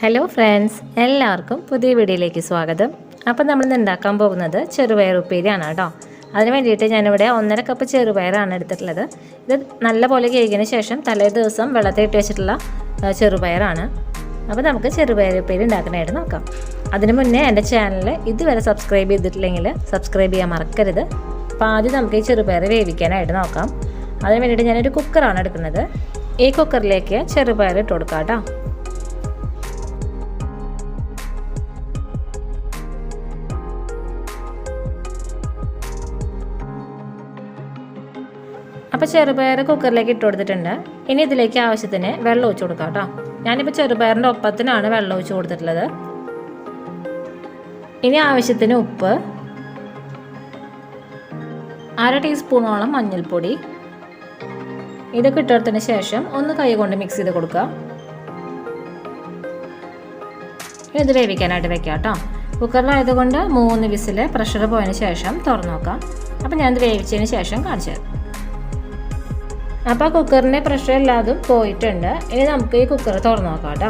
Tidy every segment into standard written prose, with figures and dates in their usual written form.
Hello friends, എല്ലാവർക്കും പുതിയ വീഡിയോയിലേക്ക് സ്വാഗതം. അപ്പോൾ നമ്മൾ ഉണ്ടാക്കാൻ പോകുന്നത് ചെറുപയർ ഉപ്പേരിയാണ് കേട്ടോ. അതിന് വേണ്ടിയിട്ട് ഞാനിവിടെ 1.5 കപ്പ് ചെറുപയറാണ് എടുത്തിട്ടുള്ളത്. ഇത് നല്ലപോലെ കഴുകിയതിന് ശേഷം തലേ ദിവസം വെള്ളത്തിൽ ഇട്ട് വെച്ചിട്ടുള്ള ചെറുപയറാണ്. അപ്പോൾ നമുക്ക് ചെറുപയർ ഉപ്പേരി ഉണ്ടാക്കാനായിട്ട് നോക്കാം. അതിന് മുന്നേ എൻ്റെ ചാനൽ ഇതുവരെ സബ്സ്ക്രൈബ് ചെയ്തിട്ടില്ലെങ്കിൽ സബ്സ്ക്രൈബ് ചെയ്യാൻ മറക്കരുത്. അപ്പോൾ ആദ്യം നമുക്ക് ഈ ചെറുപയർ വേവിക്കാനായിട്ട് നോക്കാം. അതിന് വേണ്ടിയിട്ട് ഞാനൊരു കുക്കറാണ് എടുക്കുന്നത്. ഈ കുക്കറിലേക്ക് ചെറുപയർ ഇട്ട് കൊടുക്കാം കേട്ടോ. അപ്പോൾ ചെറുപയർ കുക്കറിലേക്ക് ഇട്ട് കൊടുത്തിട്ടുണ്ട്. ഇനി ഇതിലേക്ക് ആവശ്യത്തിന് വെള്ളം ഒഴിച്ച് കൊടുക്കാം കേട്ടോ. ഞാനിപ്പോൾ ചെറുപയറിൻ്റെ ഒപ്പത്തിനാണ് വെള്ളം ഒഴിച്ച് കൊടുത്തിട്ടുള്ളത്. ഇനി ആവശ്യത്തിന് ഉപ്പ്, 1/2 ടീസ്പൂണോളം മഞ്ഞൾപ്പൊടി, ഇതൊക്കെ ഇട്ടെടുത്തതിന് ശേഷം ഒന്ന് കൈ കൊണ്ട് മിക്സ് ചെയ്ത് കൊടുക്കുക. ഇത് വേവിക്കാനായിട്ട് വെക്കാം കേട്ടോ. കുക്കറിലായതുകൊണ്ട് 3 വിസിൽ പ്രഷർ പോയതിന് ശേഷം തുറന്നു നോക്കാം. അപ്പോൾ ഞാനിത് വേവിച്ചതിന് ശേഷം കാണിച്ചു തരാം. അപ്പോൾ കുക്കറിൻ്റെ പ്രഷർ എല്ലാതും പോയിട്ടുണ്ട്. ഇനി നമുക്ക് ഈ കുക്കർ തുറന്നു നോക്കാം കേട്ടോ.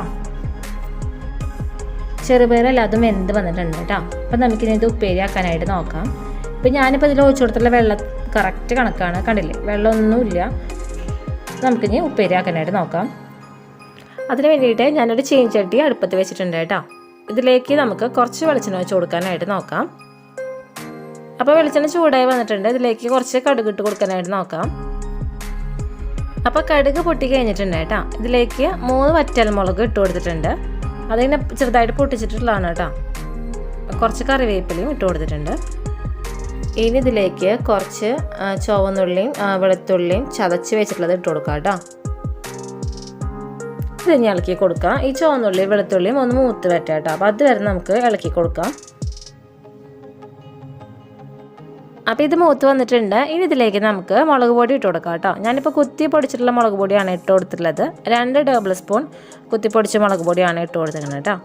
ചെറുപയർ എല്ലാതും വെന്ത് വന്നിട്ടുണ്ട് കേട്ടോ. അപ്പോൾ നമുക്കിനി ഇത് ഉപ്പേരിയാക്കാനായിട്ട് നോക്കാം. ഇപ്പം ഞാനിപ്പോൾ ഇതിൽ ഒഴിച്ചു കൊടുത്തുള്ള വെള്ളം കറക്റ്റ് കണക്കാണ്, കണ്ടില്ലേ, വെള്ളമൊന്നുമില്ല. നമുക്കിനി ഉപ്പേരിയാക്കാനായിട്ട് നോക്കാം. അതിന് വേണ്ടിയിട്ട് ഞാനൊരു ചീനച്ചട്ടി അടുപ്പത്ത് വെച്ചിട്ടുണ്ട് കേട്ടോ. ഇതിലേക്ക് നമുക്ക് കുറച്ച് വെളിച്ചെണ്ണ വെച്ച് കൊടുക്കാനായിട്ട് നോക്കാം. അപ്പോൾ വെളിച്ചെണ്ണ ചൂടായി വന്നിട്ടുണ്ട്. ഇതിലേക്ക് കുറച്ച് കടുക് ഇട്ട് കൊടുക്കാനായിട്ട് നോക്കാം. അപ്പോൾ കടുക് പൊട്ടി കഴിഞ്ഞിട്ടുണ്ട് കേട്ടോ. ഇതിലേക്ക് 3 വറ്റൽമുളക് ഇട്ട് കൊടുത്തിട്ടുണ്ട്. അതിങ്ങനെ ചെറുതായിട്ട് പൊട്ടിച്ചിട്ടുള്ളതാണ് കേട്ടോ. കുറച്ച് കറിവേപ്പിലയും ഇട്ട് കൊടുത്തിട്ടുണ്ട്. ഇനി ഇതിലേക്ക് കുറച്ച് ചുവന്നുള്ളിയും വെളുത്തുള്ളിയും ചതച്ച് വെച്ചിട്ടുള്ളത് ഇട്ട് കൊടുക്കാം കേട്ടോ. ഇത് ഇനി ഇളക്കി കൊടുക്കാം. ഈ ചുവന്നുള്ളിയും വെളുത്തുള്ളിയും ഒന്ന് മൂത്ത് വരട്ടെ കേട്ടോ. അപ്പോൾ അതുവരെ നമുക്ക് ഇളക്കി കൊടുക്കാം. അപ്പോൾ ഇത് മൂത്ത് വന്നിട്ടുണ്ട്. ഇനി ഇതിലേക്ക് നമുക്ക് മുളക് പൊടി ഇട്ട് കൊടുക്കാം കേട്ടോ. ഞാനിപ്പോൾ കുത്തി പൊടിച്ചിട്ടുള്ള മുളക് പൊടിയാണ് ഇട്ട് കൊടുത്തിട്ടുള്ളത്. 2 ടേബിൾ സ്പൂൺ കുത്തി പൊടിച്ച മുളക് പൊടിയാണ് ഇട്ട് കൊടുത്തിരിക്കുന്നത് കേട്ടോ.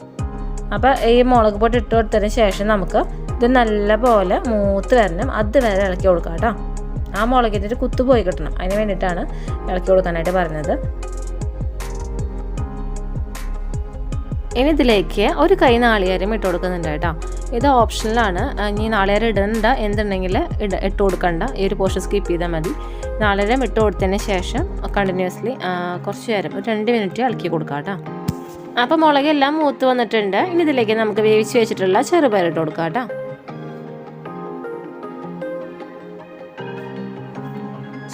അപ്പോൾ ഈ മുളക് പൊടി ഇട്ട് കൊടുത്തതിന് ശേഷം നമുക്ക് ഇത് നല്ലപോലെ മൂത്ത് വരണം. അതുവരെ ഇളക്കി കൊടുക്കാം കേട്ടോ. ആ മുളകിൻ്റെ ഒരു കുത്ത് പോയി കിട്ടണം. അതിന് വേണ്ടിയിട്ടാണ് ഇളക്കി കൊടുക്കാനായിട്ട് പറഞ്ഞത്. ഇനി ഇതിലേക്ക് ഒരു കൈ നാളികേരം ഇട്ട് കൊടുക്കുന്നുണ്ട് കേട്ടോ. ഇത് ഓപ്ഷണലാണ്. ഇനി നാളികേരം ഇടണ്ട എന്തുണ്ടെങ്കിൽ ഇട്ട് കൊടുക്കണ്ട. ഈ ഒരു പോർഷൻ സ്കിപ്പ് ചെയ്താൽ മതി. നാളികേരം ഇട്ട് കൊടുത്തതിന് ശേഷം കണ്ടിന്യൂസ്ലി കുറച്ച് നേരം ഒരു 2 മിനിറ്റ് ഇളക്കി കൊടുക്കാം കേട്ടോ. അപ്പോൾ മുളകെല്ലാം മൂത്ത് വന്നിട്ടുണ്ട്. ഇനി ഇതിലേക്ക് നമുക്ക് വേവിച്ച് വെച്ചിട്ടുള്ള ചെറുപയർ ഇട്ട് കൊടുക്കാം കേട്ടോ.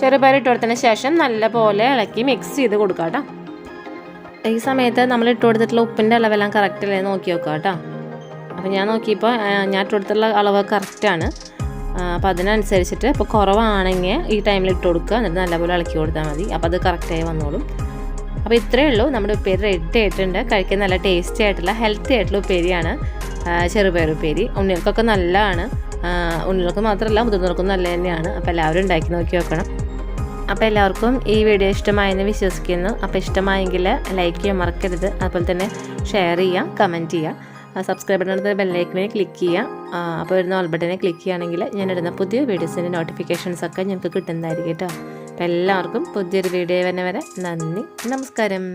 ചെറുപയർ ഇട്ട് കൊടുത്തതിന് ശേഷം നല്ലപോലെ ഇളക്കി മിക്സ് ചെയ്ത് കൊടുക്കാം കേട്ടോ. ഈ സമയത്ത് നമ്മൾ ഇട്ട് കൊടുത്തിട്ടുള്ള ഉപ്പിൻ്റെ അളവെല്ലാം കറക്റ്റല്ലേ നോക്കി നോക്കാം കേട്ടോ. അപ്പോൾ ഞാൻ നോക്കിയപ്പോൾ ഞാൻ ഇട്ട് കൊടുത്തിട്ടുള്ള അളവ് കറക്റ്റാണ്. അപ്പോൾ അതിനനുസരിച്ചിട്ട് ഇപ്പോൾ കുറവാണെങ്കിൽ ഈ ടൈമിൽ ഇട്ട് കൊടുക്കുക. എന്നിട്ട് നല്ലപോലെ ഇളക്കി കൊടുത്താൽ മതി. അപ്പോൾ അത് കറക്റ്റായി വന്നോളും. അപ്പോൾ ഇത്രയേ ഉള്ളൂ. നമ്മുടെ ഉപ്പേരി റെഡി ആയിട്ടുണ്ട്. കഴിക്കാൻ നല്ല ടേസ്റ്റി ആയിട്ടുള്ള ഹെൽത്തി ആയിട്ടുള്ള ഉപ്പേരിയാണ് ചെറുപയർ ഉപ്പേരി. ഉണ്ണികൾക്കൊക്കെ നല്ലതാണ്. ഉണ്ണികൾക്ക് മാത്രമല്ല മുതിർന്നവർക്കും നല്ല തന്നെയാണ്. അപ്പോൾ എല്ലാവരും ഉണ്ടാക്കി നോക്കി നോക്കണം. അപ്പോൾ എല്ലാവർക്കും ഈ വീഡിയോ ഇഷ്ടമായെന്ന് വിശ്വസിക്കുന്നു. അപ്പോൾ ഇഷ്ടമായെങ്കിൽ ലൈക്ക് ചെയ്യാൻ മറക്കരുത്. അതുപോലെ തന്നെ ഷെയർ ചെയ്യുക, കമൻറ്റ് ചെയ്യുക, സബ്സ്ക്രൈബ് ബട്ടണിൽ ബെല്ലൈക്കനെ ക്ലിക്ക് ചെയ്യുക. അപ്പോൾ വരുന്ന ഓൾ ബട്ടനെ ക്ലിക്ക് ചെയ്യുകയാണെങ്കിൽ ഞാനിടുന്ന പുതിയ വീഡിയോസിൻ്റെ നോട്ടിഫിക്കേഷൻസ് ഒക്കെ ഞങ്ങൾക്ക് കിട്ടുന്നതായിരിക്കും കേട്ടോ. അപ്പോൾ എല്ലാവർക്കും പുതിയൊരു വീഡിയോ വരെ നന്ദി, നമസ്കാരം.